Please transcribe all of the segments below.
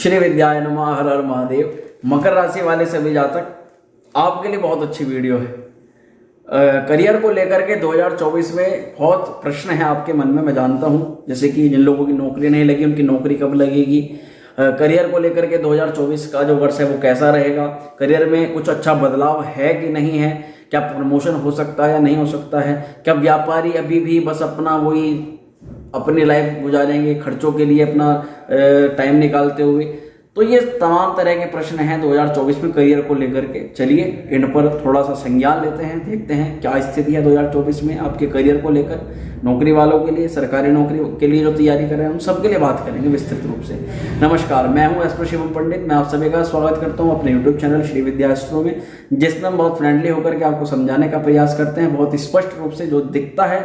श्री विद्याय नमः। हर हर महादेव। मकर राशि वाले सभी जातक, आपके लिए बहुत अच्छी वीडियो है। करियर को लेकर के 2024 में बहुत प्रश्न है आपके मन में, मैं जानता हूं। जैसे कि जिन लोगों की नौकरी नहीं लगी उनकी नौकरी कब लगेगी, करियर को लेकर के 2024 का जो वर्ष है वो कैसा रहेगा, करियर में कुछ अच्छा बदलाव है कि नहीं है, क्या प्रमोशन हो सकता है या नहीं हो सकता है, क्या व्यापारी अभी भी बस अपना वही अपनी लाइफ गुजारेंगे खर्चों के लिए अपना टाइम निकालते हुए। तो ये तमाम तरह के प्रश्न हैं 2024 में करियर को लेकर के। चलिए इन पर थोड़ा सा संज्ञान लेते हैं, देखते हैं क्या स्थिति है 2024 में आपके करियर को लेकर। नौकरी वालों के लिए, सरकारी नौकरी के लिए जो तैयारी कर रहे हैं, हम सबके लिए बात करेंगे विस्तृत रूप से। नमस्कार, मैं हूं एस्ट्रो शिवम पंडित। मैं आप सभी का स्वागत करता हूं अपने यूट्यूब चैनल श्री विद्या एस्ट्रो में, जिसमें हम बहुत फ्रेंडली होकर के आपको समझाने का प्रयास करते हैं। बहुत स्पष्ट रूप से जो दिखता है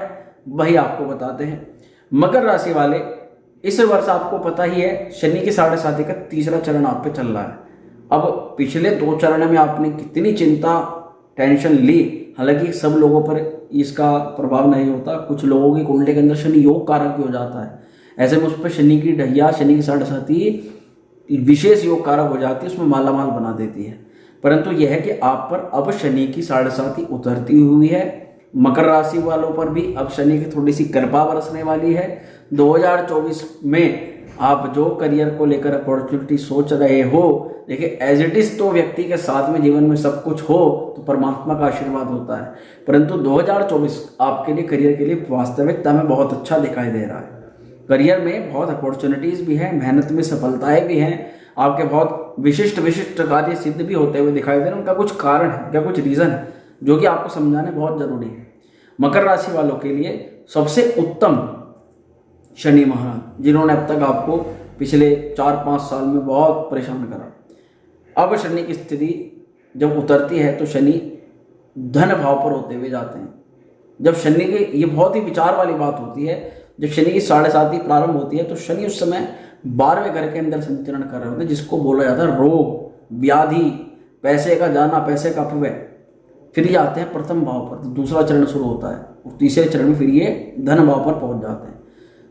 वही आपको बताते हैं। मकर राशि वाले, इस वर्ष आपको पता ही है शनि की 7.5 का तीसरा चरण आप पे चल रहा है। अब पिछले 2 चरण में आपने कितनी चिंता टेंशन ली, हालांकि सब लोगों पर इसका प्रभाव नहीं होता। कुछ लोगों की कुंडली के अंदर शनि योग कारक भी हो जाता है। ऐसे में उस पर शनि की ढैया, शनि की 7.5 विशेष योग कारक हो जाती है, उसमें मालामाल बना देती है। परंतु यह है कि आप पर अब शनि की 7.5 उतरती हुई है। मकर राशि वालों पर भी अब शनि की थोड़ी सी कृपा बरसने वाली है। 2024 में आप जो करियर को लेकर अपॉर्चुनिटी सोच रहे हो, देखिए एज इट इज तो व्यक्ति के साथ में जीवन में सब कुछ हो तो परमात्मा का आशीर्वाद होता है, परंतु 2024 आपके लिए करियर के लिए वास्तविकता में बहुत अच्छा दिखाई दे रहा है। करियर में बहुत अपॉर्चुनिटीज भी हैं, मेहनत में सफलताएं भी हैं, आपके बहुत विशिष्ट कार्य सिद्ध भी होते हुए दिखाई दे रहे हैं। उनका कुछ कारण है, क्या कुछ रीजन है जो कि आपको समझाने बहुत जरूरी है। मकर राशि वालों के लिए सबसे उत्तम शनि महाराज, जिन्होंने अब तक आपको पिछले 4-5 साल में बहुत परेशान करा। अब शनि की स्थिति जब उतरती है तो शनि धन भाव पर होते हुए जाते हैं। जब शनि के, ये बहुत ही विचार वाली बात होती है, जब शनि की 7.5 प्रारंभ होती है तो शनि उस समय 12वें घर के अंदर संचरण कर रहे होते हैं, जिसको बोला जाता है रोग व्याधि, पैसे का जाना, पैसे का अपव्यय। फिर ये आते हैं प्रथम भाव पर, तो दूसरा चरण शुरू होता है और तीसरे चरण में फिर ये धन भाव पर पहुंच जाते हैं,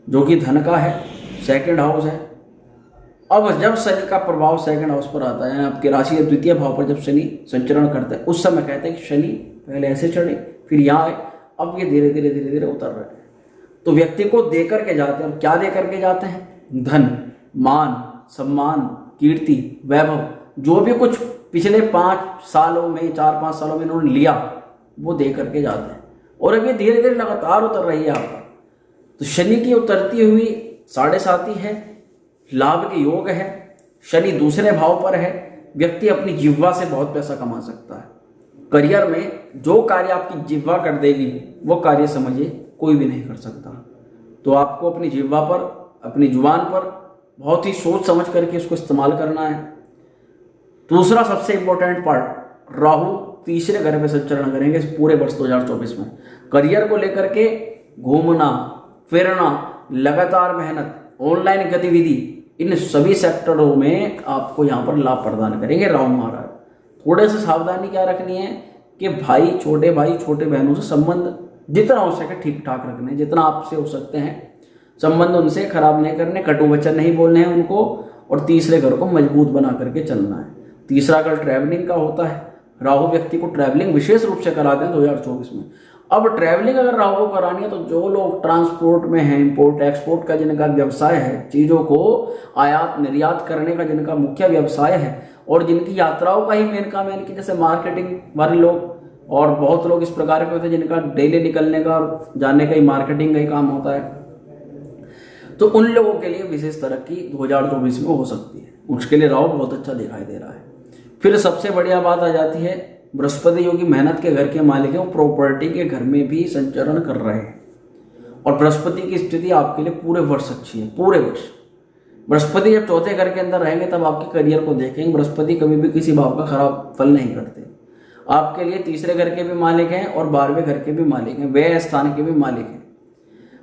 जो कि धन का है, सेकंड हाउस है। अब जब शनि का प्रभाव सेकंड हाउस पर आता है, आपकी राशि के द्वितीय भाव पर जब शनि संचरण करता है, उस समय कहते हैं कि शनि पहले ऐसे चढ़े फिर यहाँ आए, अब ये धीरे धीरे उतर रहे हैं। तो व्यक्ति को दे करके जाते हैं, और क्या दे करके जाते हैं? धन, मान, सम्मान, कीर्ति, वैभव, जो भी कुछ पिछले 5 सालों में 4-5 सालों में इन्होंने लिया वो दे करके जाते हैं। और अब ये धीरे धीरे लगातार उतर रही है आपका। तो शनि की उतरती हुई 7.5 है, लाभ के योग है, शनि दूसरे भाव पर है। व्यक्ति अपनी जिह्वा से बहुत पैसा कमा सकता है। करियर में जो कार्य आपकी जिह्वा कर देगी वो कार्य समझिए कोई भी नहीं कर सकता। तो आपको अपनी जिह्वा पर, अपनी जुबान पर बहुत ही सोच समझ करके उसको इस्तेमाल करना है। दूसरा सबसे इंपॉर्टेंट पार्ट, राहु तीसरे घर में संचरण करेंगे इस पूरे वर्ष 2024 में। करियर को लेकर के घूमना फिरना, लगातार मेहनत, ऑनलाइन गतिविधि, इन सभी सेक्टरों में आपको यहाँ पर लाभ प्रदान करेंगे राहु महाराज। थोड़े से सावधानी क्या रखनी है कि भाई, छोटे बहनों से संबंध जितना हो सके ठीक ठाक रखने, जितना आपसे हो सकते हैं संबंध उनसे खराब नहीं करने, कटु वचन नहीं बोलने हैं उनको, और तीसरे घर को मजबूत बना करके चलना है। तीसरा घर ट्रैवलिंग का होता है। राहु व्यक्ति को ट्रैवलिंग विशेष रूप से कराते हैं 2024 में। अब ट्रैवलिंग अगर राहु को करानी है तो जो लोग ट्रांसपोर्ट में हैं, इंपोर्ट एक्सपोर्ट का जिनका व्यवसाय है, चीज़ों को आयात निर्यात करने का जिनका मुख्य व्यवसाय है, और जिनकी यात्राओं का ही मेन काम है, जैसे मार्केटिंग वाले लोग, और बहुत लोग इस प्रकार के होते हैं जिनका डेली निकलने का और जाने का ही मार्केटिंग का ही काम होता है, तो उन लोगों के लिए विशेष तरक्की 2024 में हो सकती है। उसके लिए राहु बहुत अच्छा दिखाई दे रहा है। फिर सबसे बढ़िया बात आ जाती है, बृहस्पति जो कि मेहनत के घर के मालिक है, वो प्रॉपर्टी के घर में भी संचरण कर रहे हैं। और बृहस्पति की स्थिति आपके लिए पूरे वर्ष अच्छी है, पूरे वर्ष। बृहस्पति जब चौथे घर के अंदर रहेंगे तब आपके करियर को देखेंगे। बृहस्पति कभी भी किसी भाव का खराब फल नहीं करते। आपके लिए तीसरे घर के भी मालिक हैं और 12वें घर के भी मालिक हैं, व्यय स्थान के भी मालिक हैं।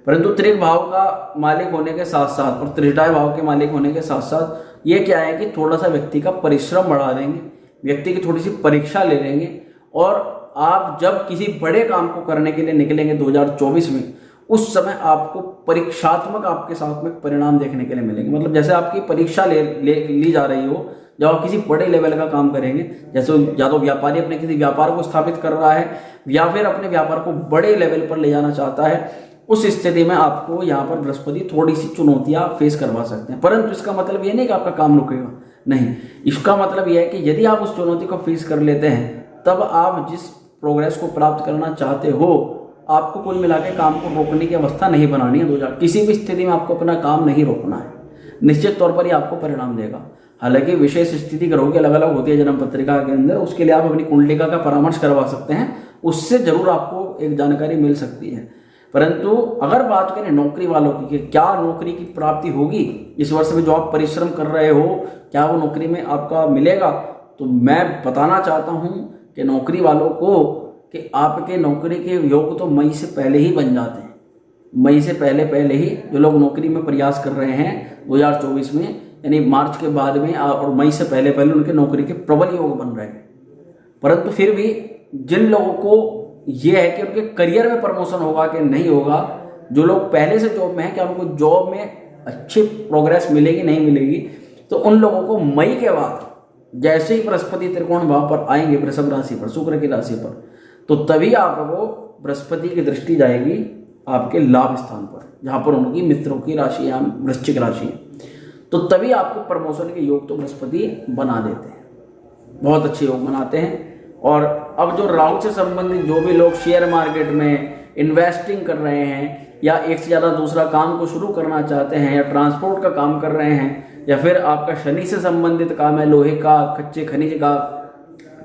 परंतु त्रिक भाव का मालिक होने के साथ साथ और त्रिटाय भाव के मालिक होने के साथ साथ ये क्या है कि थोड़ा सा व्यक्ति का परिश्रम बढ़ा देंगे, व्यक्ति की थोड़ी सी परीक्षा ले लेंगे, और आप जब किसी बड़े काम को करने के लिए निकलेंगे 2024 में, उस समय आपको परीक्षात्मक आपके साथ में परिणाम देखने के लिए मिलेंगे। मतलब जैसे आपकी परीक्षा ली जा रही हो, जब आप किसी बड़े लेवल का काम करेंगे, जैसे या तो व्यापारी अपने किसी व्यापार को स्थापित कर रहा है या फिर अपने व्यापार को बड़े लेवल पर ले जाना चाहता है, उस स्थिति में आपको यहाँ पर बृहस्पति थोड़ी सी चुनौतियां फेस करवा सकते हैं। परंतु इसका मतलब ये नहीं कि आपका काम रुकेगा, नहीं, इसका मतलब यह है कि यदि आप उस चुनौती को फेस कर लेते हैं तब आप जिस प्रोग्रेस को प्राप्त करना चाहते हो, आपको कुल मिला के काम को रोकने की अवस्था नहीं बनानी है। 2000 किसी भी स्थिति में आपको अपना काम नहीं रोकना है, निश्चित तौर पर ही आपको परिणाम देगा। हालांकि विशेष स्थिति ग्रहों की अलग अलग होती है जन्म पत्रिका के अंदर, उसके लिए आप अपनी कुंडलिका का परामर्श करवा सकते हैं, उससे जरूर आपको एक जानकारी मिल सकती है। परंतु अगर बात करें नौकरी वालों की कि क्या नौकरी की प्राप्ति होगी इस वर्ष में, जो आप परिश्रम कर रहे हो क्या वो नौकरी में आपका मिलेगा, तो मैं बताना चाहता हूं कि नौकरी वालों को कि आपके नौकरी के योग तो मई से पहले ही बन जाते हैं। मई से पहले ही जो लोग नौकरी में प्रयास कर रहे हैं 2024 में, यानी मार्च के बाद में और मई से पहले उनके नौकरी के प्रबल योग बन रहे हैं। परंतु फिर भी जिन लोगों को ये है कि उनके करियर में प्रमोशन होगा कि नहीं होगा, जो लोग पहले से जॉब में हैं, क्या उनको जॉब में अच्छी प्रोग्रेस मिलेगी नहीं मिलेगी, तो उन लोगों को मई के बाद जैसे ही बृहस्पति त्रिकोण भाव पर आएंगे वृषभ राशि पर, शुक्र की राशि पर, तो तभी आपको बृहस्पति की दृष्टि जाएगी आपके लाभ स्थान पर, जहां पर उनकी मित्रों की राशि या वृश्चिक राशि है, तो तभी आपको प्रमोशन के योग तो बृहस्पति बना देते हैं, बहुत अच्छे योग बनाते हैं। और अब जो राहु से संबंधित जो भी लोग शेयर मार्केट में इन्वेस्टिंग कर रहे हैं या एक से ज़्यादा दूसरा काम को शुरू करना चाहते हैं या ट्रांसपोर्ट का काम कर रहे हैं या फिर आपका शनि से संबंधित काम है, लोहे का, कच्चे खनिज का,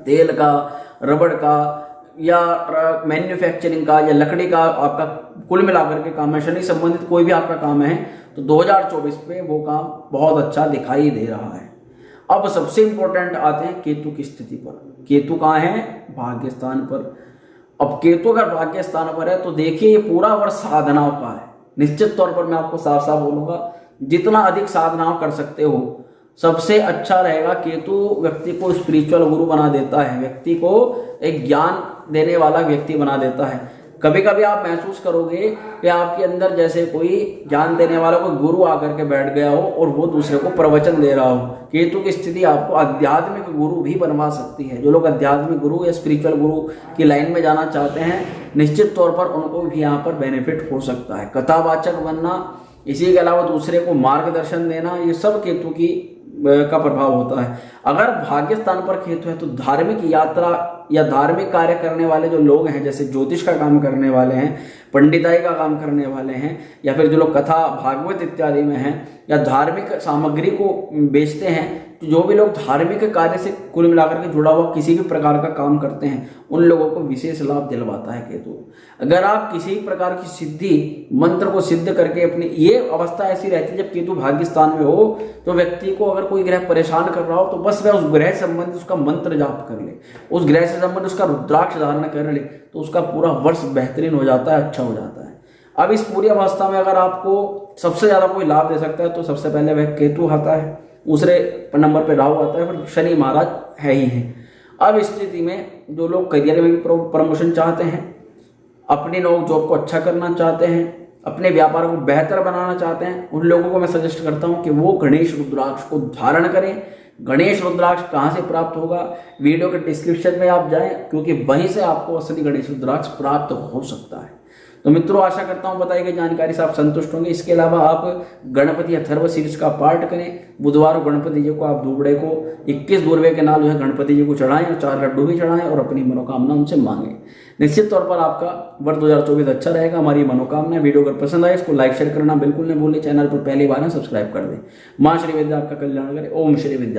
तेल का, रबड़ का या मैन्युफैक्चरिंग का या लकड़ी का, आपका कुल मिलाकर के काम है, शनि संबंधित कोई भी आपका काम है, तो 2024 में वो काम बहुत अच्छा दिखाई दे रहा है। अब सबसे इंपॉर्टेंट आते हैं केतु की स्थिति पर। केतु कहाँ है? भाग्य स्थान पर। अब केतु अगर भाग्य स्थान पर है तो देखिए ये पूरा वर्ष साधनाओं का है। निश्चित तौर पर मैं आपको साफ साफ बोलूंगा, जितना अधिक साधनाओं कर सकते हो सबसे अच्छा रहेगा। केतु व्यक्ति को स्पिरिचुअल गुरु बना देता है, व्यक्ति को एक ज्ञान देने वाला व्यक्ति बना देता है। कभी कभी आप महसूस करोगे कि आपके अंदर जैसे कोई ज्ञान देने वाला कोई गुरु आकर के बैठ गया हो और वो दूसरे को प्रवचन दे रहा हो। केतु की स्थिति आपको आध्यात्मिक गुरु भी बनवा सकती है। जो लोग आध्यात्मिक गुरु या स्पिरिचुअल गुरु की लाइन में जाना चाहते हैं, निश्चित तौर पर उनको भी यहाँ पर बेनिफिट हो सकता है। कथावाचक बनना, इसी के अलावा दूसरे को मार्गदर्शन देना, ये सब केतु का प्रभाव होता है। अगर भाग्य स्थान पर केतु है तो धार्मिक यात्रा या धार्मिक कार्य करने वाले जो लोग हैं, जैसे ज्योतिष का काम करने वाले हैं, पंडिताई का काम करने वाले हैं, या फिर जो लोग कथा भागवत इत्यादि में हैं या धार्मिक सामग्री को बेचते हैं, तो जो भी लोग धार्मिक कार्य से कुल मिलाकर के जुड़ा हुआ किसी भी प्रकार का काम करते हैं, उन लोगों को विशेष लाभ दिलवाता है केतु। अगर आप किसी प्रकार की सिद्धि मंत्र को सिद्ध करके अपनी, ये अवस्था ऐसी रहती है जब केतु भाग्य स्थान में हो तो व्यक्ति को अगर कोई ग्रह परेशान कर रहा हो तो बस वह उस ग्रह से संबंधित उसका मंत्र जाप कर ले, उस ग्रह से संबंधित उसका रुद्राक्ष धारण कर ले, तो उसका पूरा वर्ष बेहतरीन हो जाता है, अच्छा हो जाता है। अब इस पूरी अवस्था में अगर आपको सबसे ज्यादा कोई लाभ दे सकता है तो सबसे पहले वह केतु आता है, दूसरे नंबर पे राहु आता है, फिर शनि महाराज है ही हैं। अब इस स्थिति में जो लोग करियर में भी प्रमोशन चाहते हैं, अपनी नौकरी जॉब को अच्छा करना चाहते हैं, अपने व्यापार को बेहतर बनाना चाहते हैं, उन लोगों को मैं सजेस्ट करता हूं कि वो गणेश रुद्राक्ष को धारण करें। गणेश रुद्राक्ष कहाँ से प्राप्त होगा? वीडियो के डिस्क्रिप्शन में आप जाएं, क्योंकि वहीं से आपको असली गणेश रुद्राक्ष प्राप्त हो सकता है। तो मित्रों, आशा करता हूं बताई गई जानकारी से आप संतुष्ट होंगे। इसके अलावा आप गणपति अथर्व शीर्ष का पाठ करें। बुधवार को गणपति जी को आप दुबड़े को 21 दूरवे के नाल जो है गणपति जी को चढ़ाएं और 4 लड्डू भी चढ़ाएं और अपनी मनोकामना उनसे मांगें। निश्चित तौर पर आपका वर्ष 2024 अच्छा रहेगा, हमारी मनोकामना। वीडियो अगर पसंद आए इसको लाइक शेयर करना बिल्कुल नहीं भूलें। चैनल पर पहली बार है सब्सक्राइब कर दें। मां श्री विद्या आपका कल्याण करे। ओम श्री विद्या।